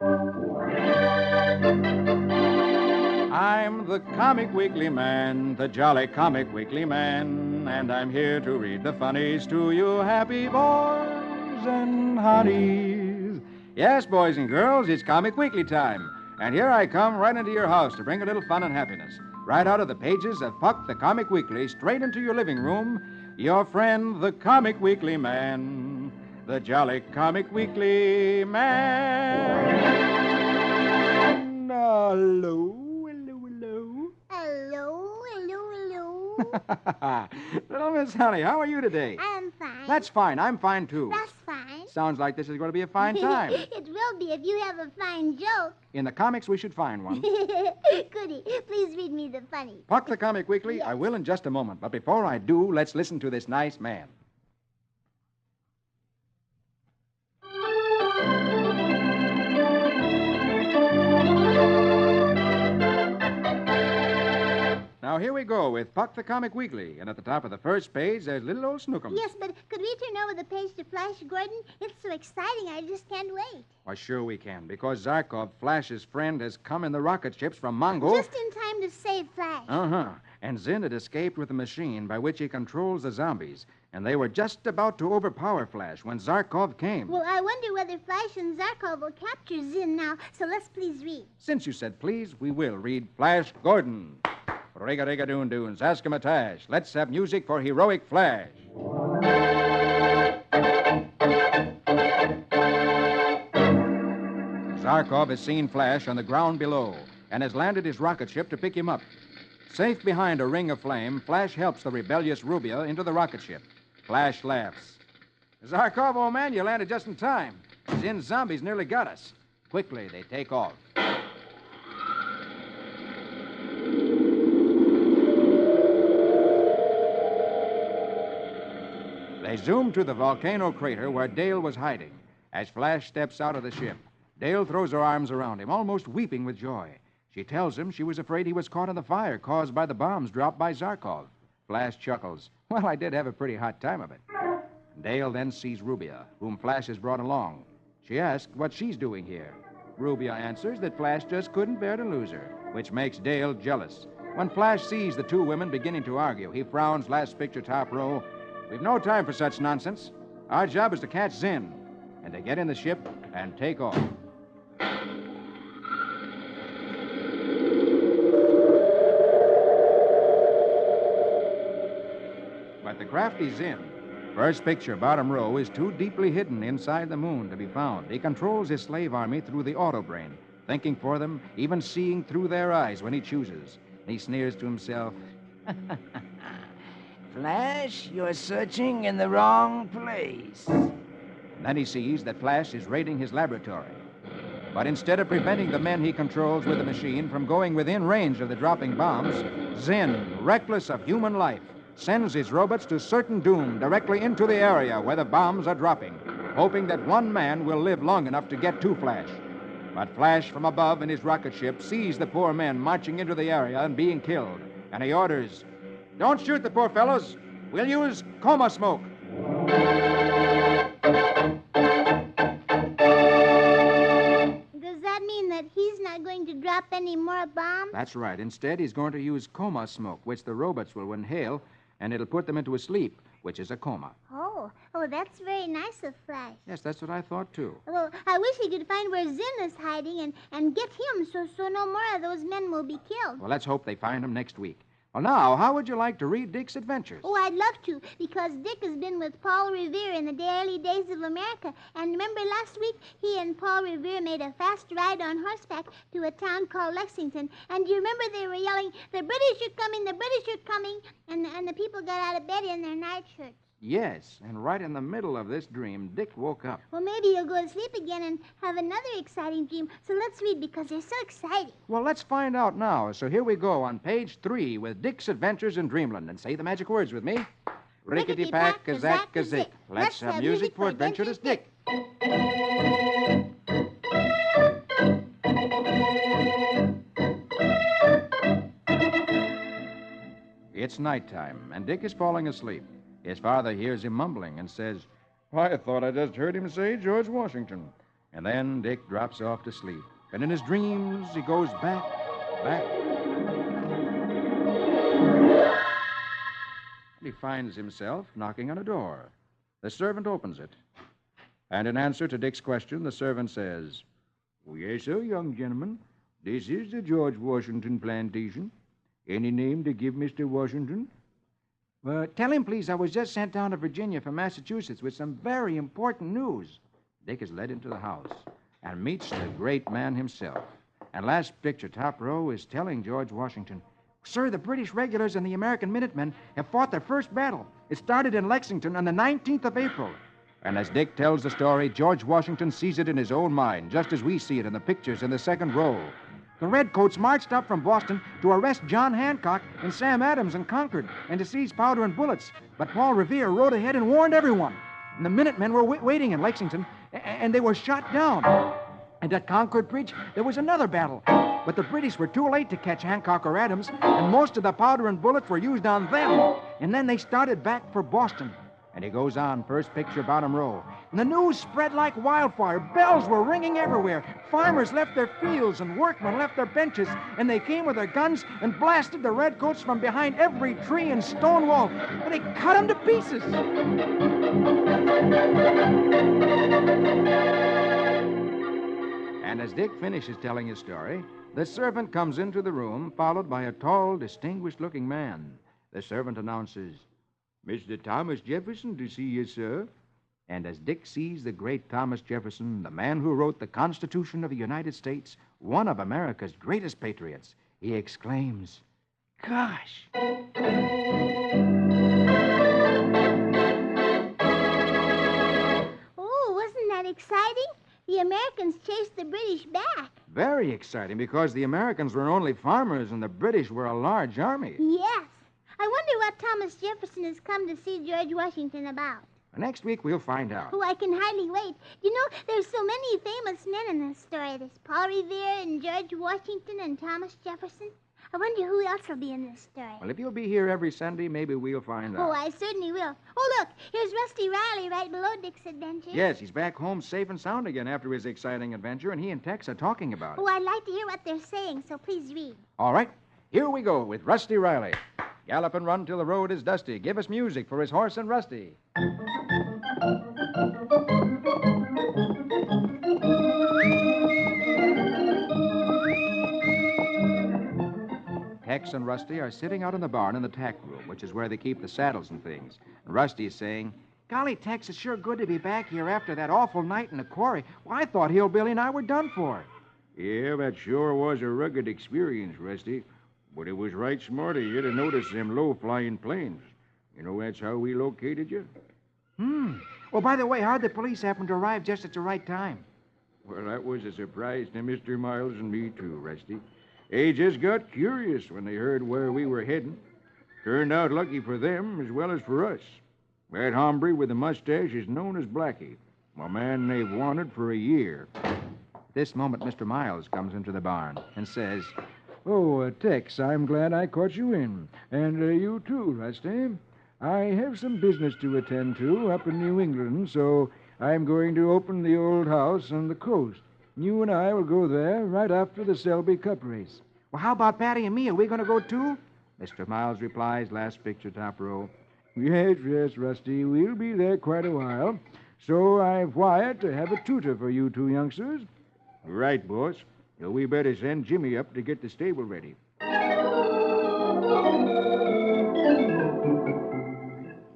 I'm the Comic Weekly Man, the jolly Comic Weekly Man, and I'm here to read the funnies to you happy boys and honey's. Yes, boys and girls, it's Comic Weekly time, and here I come right into your house to bring a little fun and happiness. Right out of the pages of Puck the Comic Weekly, straight into your living room, your friend, the Comic Weekly Man, the jolly Comic Weekly Man. Hello. Hello, hello, hello. Little Miss Honey, how are you today? I'm fine. That's fine. I'm fine, too. That's fine. Sounds like this is going to be a fine time. It will be if you have a fine joke. In the comics, we should find one. Goody, please read me the funny. Puck the Comic Weekly, Yes. I will in just a moment. But before I do, let's listen to this nice man. Now, here we go with Puck the Comic Weekly. And at the top of the first page, there's little old Snookum. Yes, but could we turn over the page to Flash Gordon? It's so exciting, I just can't wait. Why, sure we can, because Zarkov, Flash's friend, has come in the rocket ships from Mongo. Just in time to save Flash. Uh-huh. And Zinn had escaped with the machine by which he controls the zombies. And they were just about to overpower Flash when Zarkov came. Well, I wonder whether Flash and Zarkov will capture Zinn now, so let's please read. Since you said please, we will read Flash Gordon. Riga-riga-doon-doon, Zaskamatash. Let's have music for heroic Flash. Zarkov has seen Flash on the ground below and has landed his rocket ship to pick him up. Safe behind a ring of flame, Flash helps the rebellious Rubia into the rocket ship. Flash laughs. Zarkov, old man, you landed just in time. Zinn's zombies nearly got us. Quickly, they take off. They zoom to the volcano crater where Dale was hiding. As Flash steps out of the ship, Dale throws her arms around him, almost weeping with joy. She tells him she was afraid he was caught in the fire caused by the bombs dropped by Zarkov. Flash chuckles. Well, I did have a pretty hot time of it. Dale then sees Rubia, whom Flash has brought along. She asks what she's doing here. Rubia answers that Flash just couldn't bear to lose her, which makes Dale jealous. When Flash sees the two women beginning to argue, he frowns last picture top row. We've no time for such nonsense. Our job is to catch Zinn, and to get in the ship and take off. But the crafty Zinn, first picture, bottom row, is too deeply hidden inside the moon to be found. He controls his slave army through the autobrain, thinking for them, even seeing through their eyes when he chooses. He sneers to himself. Flash, you're searching in the wrong place. Then he sees that Flash is raiding his laboratory. But instead of preventing the men he controls with the machine from going within range of the dropping bombs, Zinn, reckless of human life, sends his robots to certain doom directly into the area where the bombs are dropping, hoping that one man will live long enough to get to Flash. But Flash from above in his rocket ship sees the poor men marching into the area and being killed, and he orders, "Don't shoot the poor fellows. We'll use coma smoke." Does that mean that he's not going to drop any more bombs? That's right. Instead, he's going to use coma smoke, which the robots will inhale, and it'll put them into a sleep, which is a coma. Oh, that's very nice of Flash. Yes, that's what I thought, too. Well, I wish he could find where Zinn is hiding and get him so no more of those men will be killed. Well, let's hope they find him next week. Well, now, how would you like to read Dick's adventures? Oh, I'd love to, because Dick has been with Paul Revere in the early days of America. And remember last week, he and Paul Revere made a fast ride on horseback to a town called Lexington. And do you remember they were yelling, "The British are coming, the British are coming," and the people got out of bed in their nightshirts. Yes, and right in the middle of this dream, Dick woke up. Well, maybe he'll go to sleep again and have another exciting dream. So let's read, because they're so exciting. Well, let's find out now. So here we go on page 3 with Dick's Adventures in Dreamland. And say the magic words with me. Rickety-pack, kazak, kazik. Let's have music for Adventurous Dick. It's nighttime, and Dick is falling asleep. His father hears him mumbling and says, "I thought I just heard him say George Washington." And then Dick drops off to sleep. And in his dreams, he goes back. And he finds himself knocking on a door. The servant opens it. And in answer to Dick's question, the servant says, "Oh, yes, sir, young gentleman. This is the George Washington plantation. Any name to give Mr. Washington?" Tell him, please, I was just sent down to Virginia from Massachusetts with some very important news. Dick is led into the house and meets the great man himself. And last picture, top row, is telling George Washington, "Sir, the British regulars and the American Minutemen have fought their first battle. It started in Lexington on the 19th of April. And as Dick tells the story, George Washington sees it in his own mind, just as we see it in the pictures in the second row. The Redcoats marched up from Boston to arrest John Hancock and Sam Adams in Concord and to seize powder and bullets. But Paul Revere rode ahead and warned everyone. And the Minutemen were waiting in Lexington, and they were shot down. And at Concord Bridge, there was another battle. But the British were too late to catch Hancock or Adams, and most of the powder and bullets were used on them. And then they started back for Boston." And he goes on, first picture, bottom row. And the news spread like wildfire. Bells were ringing everywhere. Farmers left their fields and workmen left their benches, and they came with their guns and blasted the Redcoats from behind every tree and stone wall. And they cut them to pieces. And as Dick finishes telling his story, the servant comes into the room, followed by a tall, distinguished-looking man. The servant announces, "Mr. Thomas Jefferson to see you, sir." And as Dick sees the great Thomas Jefferson, the man who wrote the Constitution of the United States, one of America's greatest patriots, he exclaims, "Gosh!" Oh, wasn't that exciting? The Americans chased the British back. Very exciting, because the Americans were only farmers and the British were a large army. Yes. I wonder what Thomas Jefferson has come to see George Washington about. Next week, we'll find out. Oh, I can hardly wait. You know, there's so many famous men in this story. There's Paul Revere and George Washington and Thomas Jefferson. I wonder who else will be in this story. Well, if you'll be here every Sunday, maybe we'll find out. Oh, I certainly will. Oh, look, here's Rusty Riley right below Dick's adventure. Yes, he's back home safe and sound again after his exciting adventure, and he and Tex are talking about it. Oh, I'd like to hear what they're saying, so please read. All right, here we go with Rusty Riley. Gallop and run till the road is dusty. Give us music for his horse and Rusty. Tex and Rusty are sitting out in the barn in the tack room, which is where they keep the saddles and things. And Rusty is saying, "Golly, Tex, it's sure good to be back here after that awful night in the quarry. Well, I thought Hillbilly and I were done for." Yeah, that sure was a rugged experience, Rusty. But it was right smart of you to notice them low-flying planes. You know that's how we located you? Well, by the way, how'd the police happen to arrive just at the right time? Well, that was a surprise to Mr. Miles and me, too, Rusty. They just got curious when they heard where we were heading. Turned out lucky for them as well as for us. That hombre with the mustache is known as Blackie, a man they've wanted for a year. At this moment, Mr. Miles comes into the barn and says, "Oh, Tex, I'm glad I caught you in. And you too, Rusty. I have some business to attend to up in New England, so I'm going to open the old house on the coast. You and I will go there right after the Selby Cup race." "Well, how about Patty and me? Are we going to go too?" Mr. Miles replies, last picture, top row. Yes, Rusty. We'll be there quite a while. So I've wired to have a tutor for you two youngsters. Right, boss. So we better send Jimmy up to get the stable ready.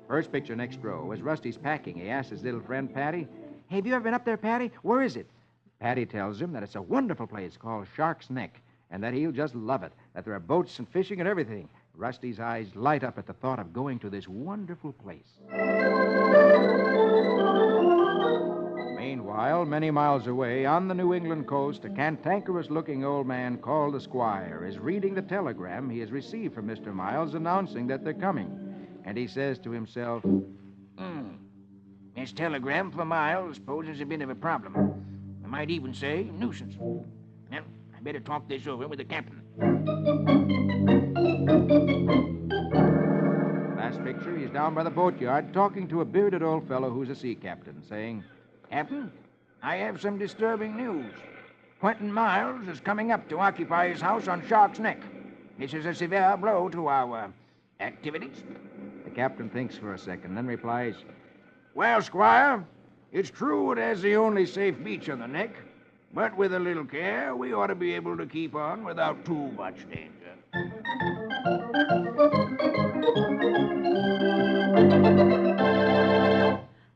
First picture, next row. As Rusty's packing, he asks his little friend, Patty, "Hey, have you ever been up there, Patty? Where is it?" Patty tells him that it's a wonderful place called Shark's Neck, and that he'll just love it, that there are boats and fishing and everything. Rusty's eyes light up at the thought of going to this wonderful place. Meanwhile, many miles away, on the New England coast, a cantankerous-looking old man called the Squire is reading the telegram he has received from Mr. Miles announcing that they're coming. And he says to himself, This telegram for Miles poses a bit of a problem. I might even say nuisance. Well, I better talk this over with the captain. Last picture, he's down by the boatyard talking to a bearded old fellow who's a sea captain, saying, Captain, I have some disturbing news. Quentin Miles is coming up to occupy his house on Shark's Neck. This is a severe blow to our activities. The captain thinks for a second, then replies, Well, Squire, it's true it has the only safe beach on the neck, but with a little care, we ought to be able to keep on without too much danger.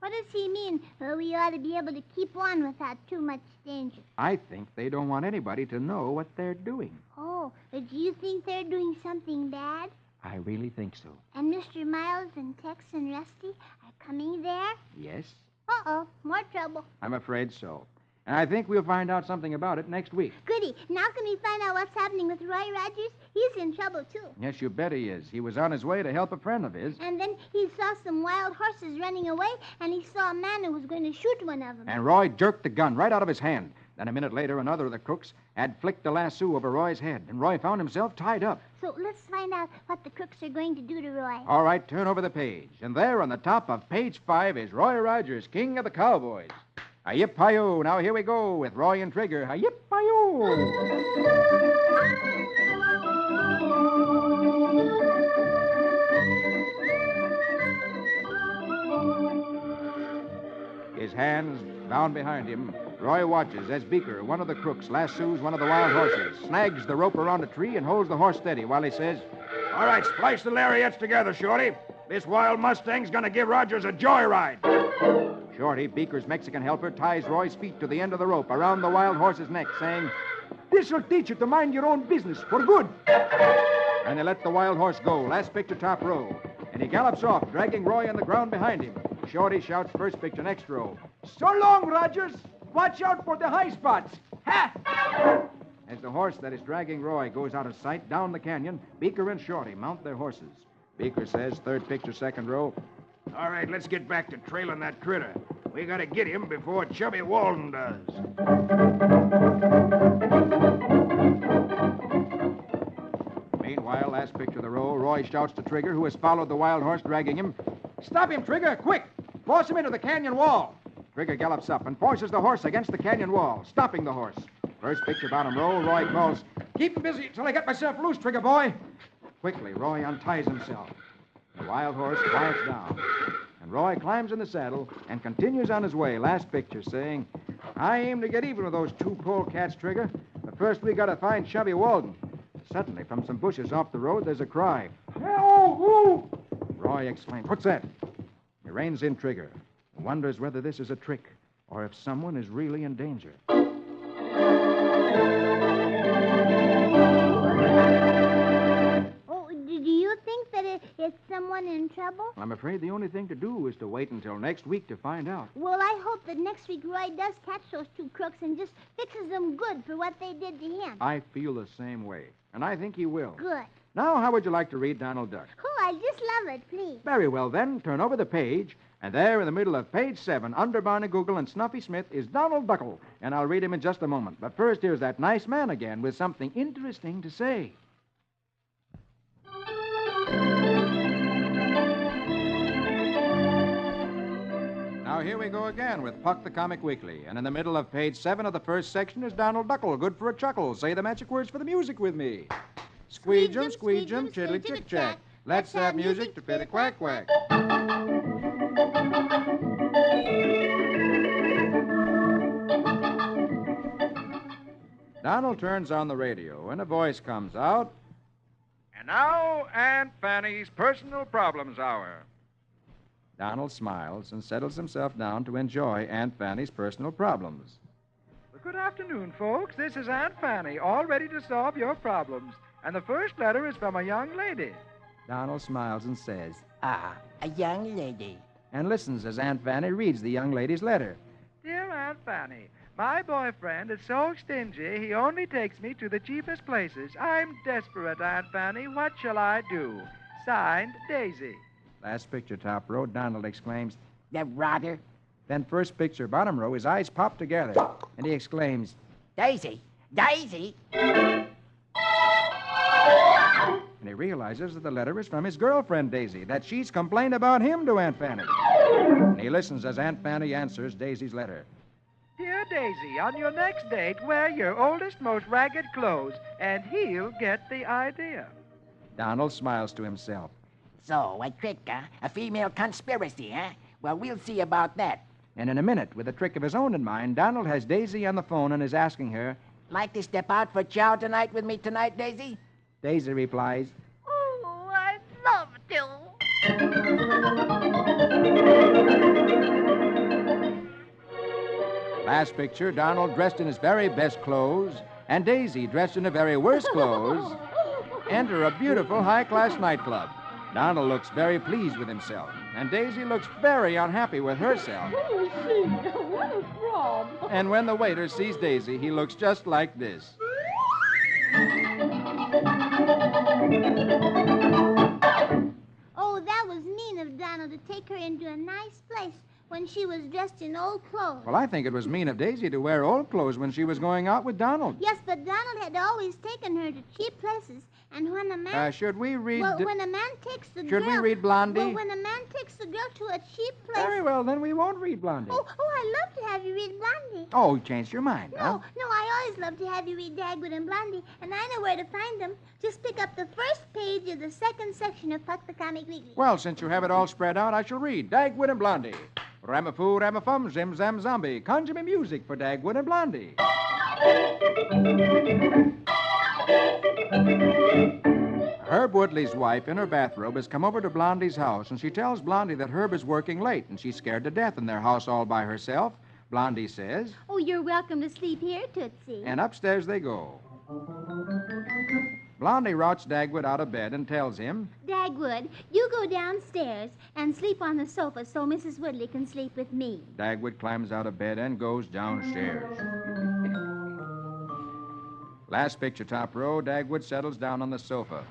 What does he mean? We ought to be able to keep on without too much danger. I think they don't want anybody to know what they're doing. Oh, do you think they're doing something bad? I really think so. And Mr. Miles and Tex and Rusty are coming there? Yes, Uh-oh, more trouble. I'm afraid so. And I think we'll find out something about it next week. Goody. Now can we find out what's happening with Roy Rogers? He's in trouble, too. Yes, you bet he is. He was on his way to help a friend of his. And then he saw some wild horses running away, and he saw a man who was going to shoot one of them. And Roy jerked the gun right out of his hand. Then a minute later, another of the crooks had flicked a lasso over Roy's head, and Roy found himself tied up. So let's find out what the crooks are going to do to Roy. All right, turn over the page. And there on the top of page 5 is Roy Rogers, king of the cowboys. Hi-yip-hi-yo. Now here we go with Roy and Trigger. Hi-yip-hi-yo. His hands bound behind him, Roy watches as Beaker, one of the crooks, lassoes one of the wild horses, snags the rope around a tree, and holds the horse steady while he says, All right, splice the lariats together, Shorty. This wild Mustang's gonna give Rogers a joyride. Shorty, Beaker's Mexican helper, ties Roy's feet to the end of the rope around the wild horse's neck, saying, This'll teach you to mind your own business for good. And they let the wild horse go, last picture top row. And he gallops off, dragging Roy on the ground behind him. Shorty shouts first picture next row. So long, Rogers. Watch out for the high spots. Ha! As the horse that is dragging Roy goes out of sight down the canyon, Beaker and Shorty mount their horses. Beaker says, third picture, second row, All right, let's get back to trailing that critter. We gotta get him before Chubby Walden does. Meanwhile, last picture of the row, Roy shouts to Trigger, who has followed the wild horse, dragging him. Stop him, Trigger, quick! Force him into the canyon wall. Trigger gallops up and forces the horse against the canyon wall, stopping the horse. First picture, bottom row, Roy calls, Keep him busy till I get myself loose, Trigger boy. Quickly, Roy unties himself. The wild horse quiets down. And Roy climbs in the saddle and continues on his way, last picture, saying, I aim to get even with those two polecats, Trigger. But first we gotta find Chubby Walden. Suddenly, from some bushes off the road, there's a cry. Help! Roy exclaims, What's that? He reins in Trigger and wonders whether this is a trick or if someone is really in danger. Oh, do you think that it's someone in trouble? I'm afraid the only thing to do is to wait until next week to find out. Well, I hope that next week Roy does catch those two crooks and just fixes them good for what they did to him. I feel the same way, and I think he will. Good. Now, how would you like to read Donald Duck? Oh, I just love it, please. Very well, then, turn over the page, and there in the middle of page 7, under Barney Google and Snuffy Smith, is Donald Duckle, and I'll read him in just a moment. But first, here's that nice man again with something interesting to say. Now, here we go again with Puck the Comic Weekly, and in the middle of page 7 of the first section is Donald Duckle, good for a chuckle. Say the magic words for the music with me. Squeejum, squeejum, chiddly chick chack. Let's have music to fit a quack quack. Donald turns on the radio, and a voice comes out. And now, Aunt Fanny's Personal Problems Hour. Donald smiles and settles himself down to enjoy Aunt Fanny's personal problems. Well, good afternoon, folks. This is Aunt Fanny, all ready to solve your problems. And the first letter is from a young lady. Donald smiles and says, Ah, a young lady. and listens as Aunt Fanny reads the young lady's letter. Dear Aunt Fanny, my boyfriend is so stingy, he only takes me to the cheapest places. I'm desperate, Aunt Fanny. What shall I do? Signed, Daisy. Last picture, top row, Donald exclaims. The rotter. Then first picture, bottom row, his eyes pop together, and he exclaims, Daisy. Daisy. and he realizes that the letter is from his girlfriend, Daisy, that she's complained about him to Aunt Fanny. And he listens as Aunt Fanny answers Daisy's letter. Dear Daisy, on your next date, wear your oldest, most ragged clothes, and he'll get the idea. Donald smiles to himself. So, a trick, huh? A female conspiracy, huh? Well, we'll see about that. And in a minute, with a trick of his own in mind, Donald has Daisy on the phone and is asking her. Like to step out for chow tonight with me tonight, Daisy? Daisy replies, Oh, I'd love to. Last picture, Donald dressed in his very best clothes, and Daisy dressed in her very worst clothes, enter a beautiful high-class nightclub. Donald looks very pleased with himself, and Daisy looks very unhappy with herself. What a prob. And when the waiter sees Daisy, he looks just like this. Oh, that was mean of Donald to take her into a nice place when she was dressed in old clothes. Well, I think it was mean of Daisy to wear old clothes when she was going out with Donald. Yes, but Donald had always taken her to cheap places, and when a man... Should we read... Well, when a man takes the girl... Should we read Blondie? Well, when a man takes the girl to a cheap place... Very well, then we won't read Blondie. Oh, I'd love to have you read Blondie. Oh, you changed your mind, huh? No, I always love to have you read Dagwood and Blondie, and I know where to find them. Just pick up the first page of the second section of Puck the Comic Weekly. Well, since you have it all spread out, I shall read Dagwood and Blondie. Ramafoo, Ramafum, Zim Zam Zombie. Conjure me music for Dagwood and Blondie. Herb Woodley's wife, in her bathrobe, has come over to Blondie's house, and she tells Blondie that Herb is working late, and she's scared to death in their house all by herself. Blondie says, Oh, you're welcome to sleep here, Tootsie. and upstairs they go. Blondie routs Dagwood out of bed and tells him, Dagwood, you go downstairs and sleep on the sofa so Mrs. Woodley can sleep with me. Dagwood climbs out of bed and goes downstairs. Last picture, top row, Dagwood settles down on the sofa.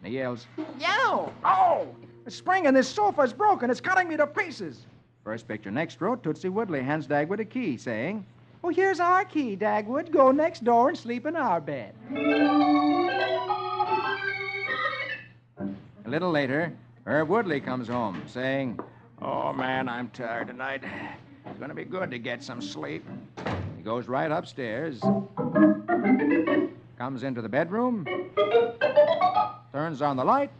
And he yells, Yo! Oh! The spring in this sofa is broken. It's cutting me to pieces. First picture, next row, Tootsie Woodley hands Dagwood a key, saying, Oh, here's our key, Dagwood. Go next door and sleep in our bed. A little later, Herb Woodley comes home, saying, Oh, man, I'm tired tonight. It's going to be good to get some sleep. He goes right upstairs, comes into the bedroom, turns on the light,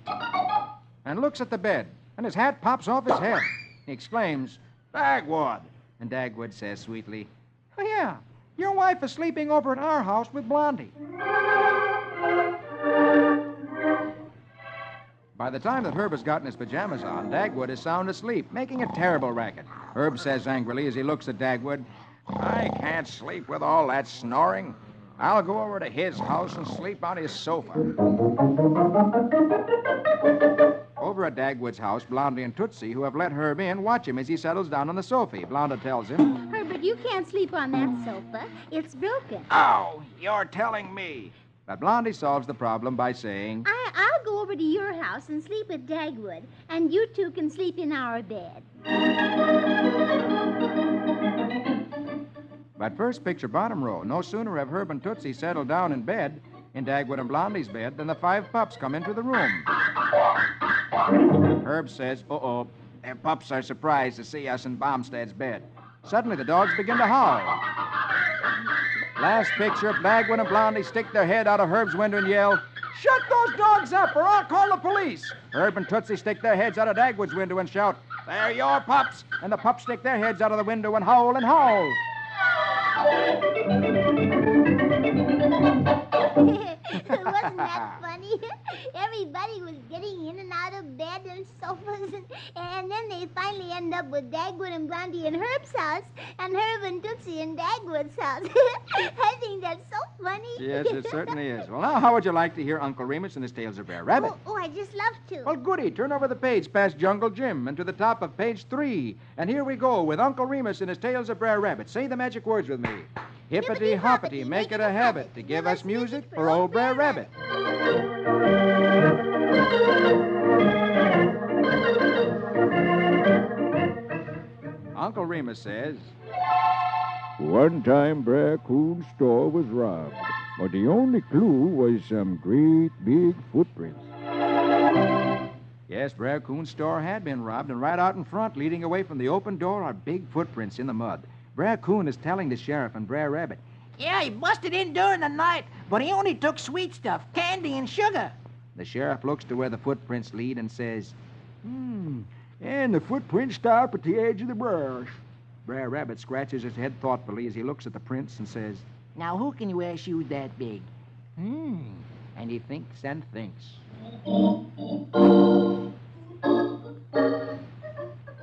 and looks at the bed, and his hat pops off his head. He exclaims, Dagwood! and Dagwood says sweetly, Oh, yeah, your wife is sleeping over at our house with Blondie. By the time that Herb has gotten his pajamas on, Dagwood is sound asleep, making a terrible racket. Herb says angrily as he looks at Dagwood, I can't sleep with all that snoring. I'll go over to his house and sleep on his sofa. Over at Dagwood's house, Blondie and Tootsie, who have let Herb in, watch him as he settles down on the sofa. Blondie tells him, Herbert, you can't sleep on that sofa. It's broken. Oh, you're telling me. but Blondie solves the problem by saying, I'll go over to your house and sleep with Dagwood, and you two can sleep in our bed. But first picture, bottom row. No sooner have Herb and Tootsie settled down in bed, in Dagwood and Blondie's bed, than the 5 pups come into the room. Herb says, uh-oh, their pups are surprised to see us in Bombstead's bed. Suddenly, the dogs begin to howl. Last picture, Dagwood and Blondie stick their head out of Herb's window and yell, Shut those dogs up or I'll call the police. Herb and Tootsie stick their heads out of Dagwood's window and shout, They're your pups. And the pups stick their heads out of the window and howl and howl. Wasn't that funny? Everybody was getting in and out of bed and sofas, and then they finally end up with Dagwood and Blondie in Herb's house, and Herb and Tootsie in Dagwood's house. I think that's so funny. Yes, it certainly is. Well, now, how would you like to hear Uncle Remus and his Tales of Brer Rabbit? Oh, I just love to. Well, goody. Turn over the page past Jungle Jim and to the top of page 3. And here we go with Uncle Remus and his Tales of Brer Rabbit. Say the magic words with me. Hippity hoppity, make it a habit to give us music for old Brer Rabbit. Uncle Remus says, One time, Brer Coon's store was robbed, but the only clue was some great big footprints. Yes, Brer Coon's store had been robbed, and right out in front, leading away from the open door, are big footprints in the mud. Brer Coon is telling the sheriff and Brer Rabbit. Yeah, he busted in during the night, but he only took sweet stuff, candy and sugar. The sheriff looks to where the footprints lead and says, And the footprints stop at the edge of the brush. Brer Rabbit scratches his head thoughtfully as he looks at the prints and says, Now, who can wear shoes that big? and he thinks and thinks.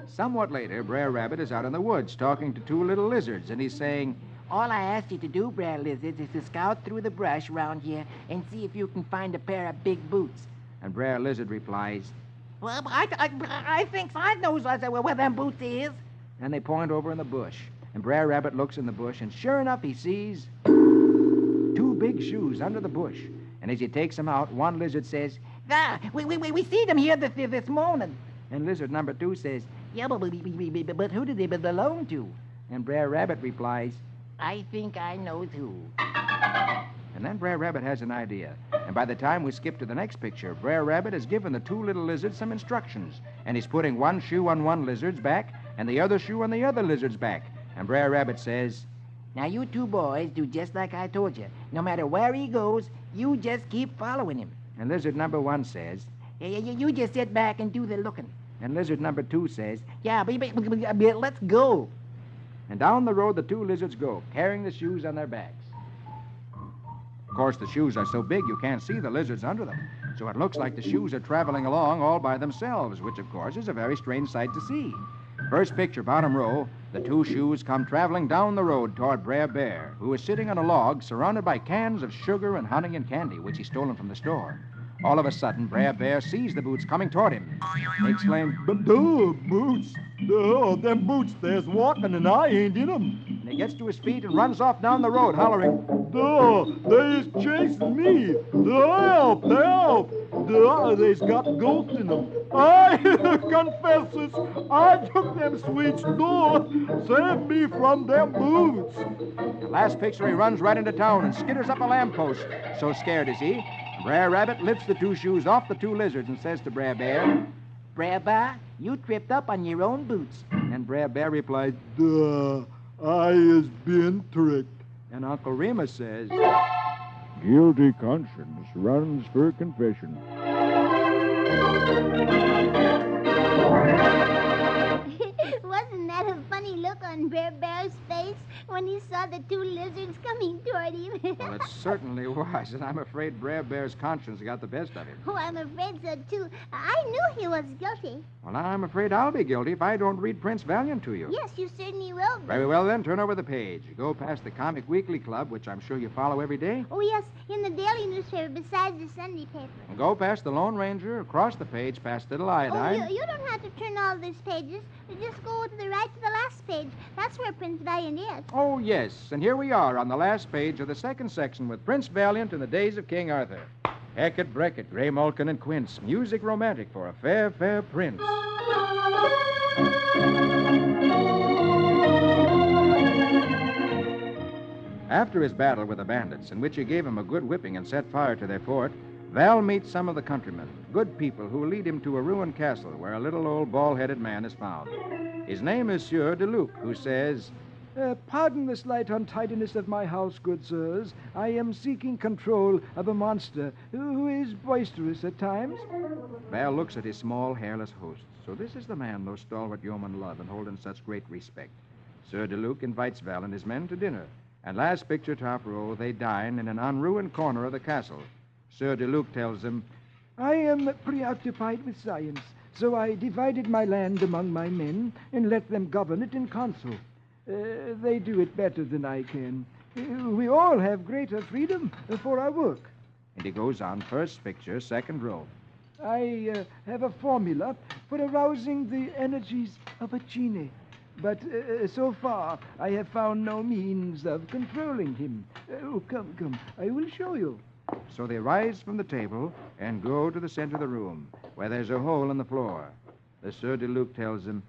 Somewhat later, Brer Rabbit is out in the woods talking to two little lizards, and he's saying, All I ask you to do, Brer Lizards, is to scout through the brush around here and see if you can find a pair of big boots. and Brer Lizard replies, Well, I think I knows where them boots is. and they point over in the bush. And Brer Rabbit looks in the bush, and sure enough, he sees two big shoes under the bush. And as he takes them out, one lizard says, We see them here this morning. and lizard number 2 says, Yeah, but who do they belong to? and Brer Rabbit replies, I think I knows who. and then Brer Rabbit has an idea. And by the time we skip to the next picture, Brer Rabbit has given the two little lizards some instructions. And he's putting one shoe on one lizard's back and the other shoe on the other lizard's back. And Brer Rabbit says, Now, you two boys do just like I told you. No matter where he goes, you just keep following him. and lizard number 1 says, You just sit back and do the looking. and lizard number 2 says, Yeah, but let's go. and down the road the two lizards go, carrying the shoes on their backs. Of course, the shoes are so big you can't see the lizards under them, so it looks like the shoes are traveling along all by themselves, which, of course, is a very strange sight to see. First picture, bottom row, the two shoes come traveling down the road toward Brer Bear, who is sitting on a log surrounded by cans of sugar and honey and candy, which he's stolen from the store. All of a sudden, Brer Bear sees the boots coming toward him. He exclaims, Duh, boots. Duh, them boots there's walking and I ain't in them. and he gets to his feet and runs off down the road, hollering, Duh, they's chasing me. Duh, help. Duh, they's got ghosts in them. I confesses, I took them sweets. Duh, save me from them boots. The last picture, he runs right into town and skitters up a lamppost. So scared is he. Brer Rabbit lifts the two shoes off the two lizards and says to Brer Bear, Brer Bear, you tripped up on your own boots. and Brer Bear replies, Duh, I has been tricked. and Uncle Remus says, Guilty conscience runs for confession. Wasn't that a funny look on Brer Bear's face when he saw the two lizards coming toward him? well, it certainly was, and I'm afraid Brer Bear's conscience got the best of him. Oh, I'm afraid so, too. I knew he was guilty. Well, now I'm afraid I'll be guilty if I don't read Prince Valiant to you. Yes, you certainly will. Very well, then, turn over the page. Go past the Comic Weekly Club, which I'm sure you follow every day. Oh, yes, in the daily newspaper besides the Sunday paper. And go past the Lone Ranger, across the page, past Little Oh, Iodine. you don't have to turn all these pages. You just go to the right to the last page. That's where Prince Valiant is. Oh, yes, and here we are on the last page of the second section with Prince Valiant in the days of King Arthur. Hackett, Breckett, Gray Malkin, and Quince. Music romantic for a fair, fair prince. After his battle with the bandits, in which he gave him a good whipping and set fire to their fort, Val meets some of the countrymen, good people who lead him to a ruined castle where a little old bald-headed man is found. His name is Sieur de Luc, who says, Pardon the slight untidiness of my house, good sirs. I am seeking control of a monster who is boisterous at times. Val looks at his small, hairless host. So this is the man those stalwart yeomen love and hold in such great respect. Sieur de Luc invites Val and his men to dinner. And last picture, top row, they dine in an unruined corner of the castle. Sieur de Luc tells them, I am preoccupied with science, so I divided my land among my men and let them govern it in council. They do it better than I can. We all have greater freedom for our work. and he goes on, first picture, second row. I have a formula for arousing the energies of a genie. But so far, I have found no means of controlling him. Come, I will show you. So they rise from the table and go to the center of the room, where there's a hole in the floor. The Sieur de Luc tells them,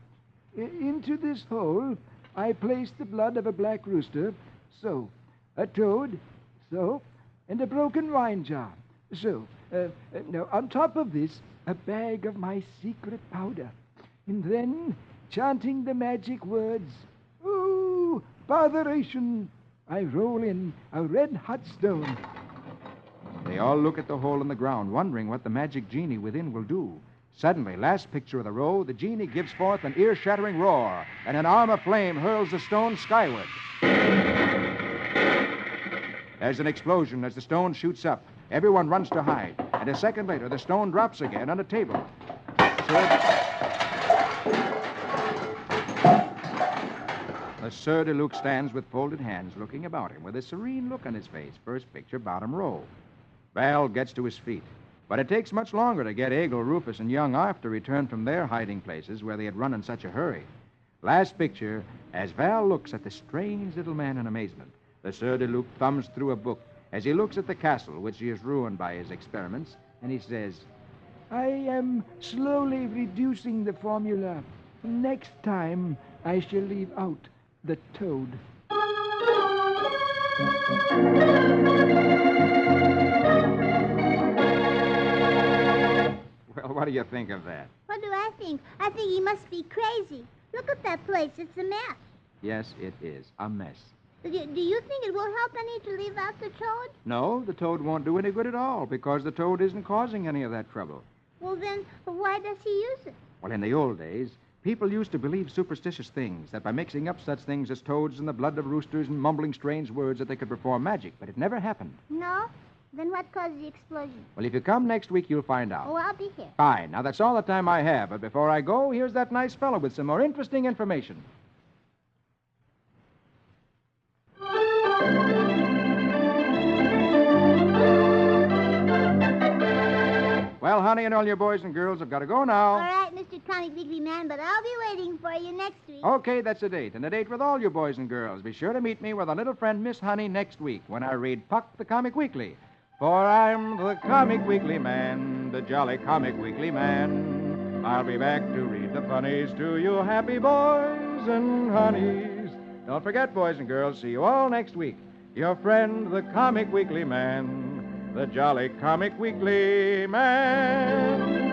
Into this hole, I placed the blood of a black rooster, so. A toad, so. And a broken wine jar, so. Now, on top of this, a bag of my secret powder. And then, chanting the magic words, Ooh, botheration. I roll in a red-hot stone. They all look at the hole in the ground, wondering what the magic genie within will do. Suddenly, last picture of the row, the genie gives forth an ear-shattering roar, and an arm of flame hurls the stone skyward. There's an explosion as the stone shoots up. Everyone runs to hide, and a second later, the stone drops again on a table. The Sieur de Luc stands with folded hands, looking about him with a serene look on his face. First picture, bottom row. Val gets to his feet. But it takes much longer to get Eagle, Rufus, and young Arf to return from their hiding places where they had run in such a hurry. Last picture, as Val looks at the strange little man in amazement, the Sieur de Luc thumbs through a book as he looks at the castle which he has ruined by his experiments, and he says, I am slowly reducing the formula. Next time, I shall leave out the toad. Well, what do you think of that? What do I think? I think he must be crazy. Look at that place. It's a mess. Yes, it is a mess. Do you think it will help any to leave out the toad? No, the toad won't do any good at all because the toad isn't causing any of that trouble. Well, then, why does he use it? Well, in the old days, people used to believe superstitious things, that by mixing up such things as toads and the blood of roosters and mumbling strange words that they could perform magic, but it never happened. No? Then what caused the explosion? Well, if you come next week, you'll find out. Oh, I'll be here. Fine. Now, that's all the time I have, but before I go, here's that nice fellow with some more interesting information. Well, honey, and all your boys and girls have got to go now. All right, Mr. Comic Weekly Man, but I'll be waiting for you next week. Okay, that's a date, and a date with all your boys and girls. Be sure to meet me with our little friend Miss Honey next week when I read Puck the Comic Weekly. For I'm the Comic Weekly Man, the jolly Comic Weekly Man. I'll be back to read the funnies to you happy boys and honeys. Don't forget, boys and girls, see you all next week. Your friend, the Comic Weekly Man, the jolly Comic Weekly Man.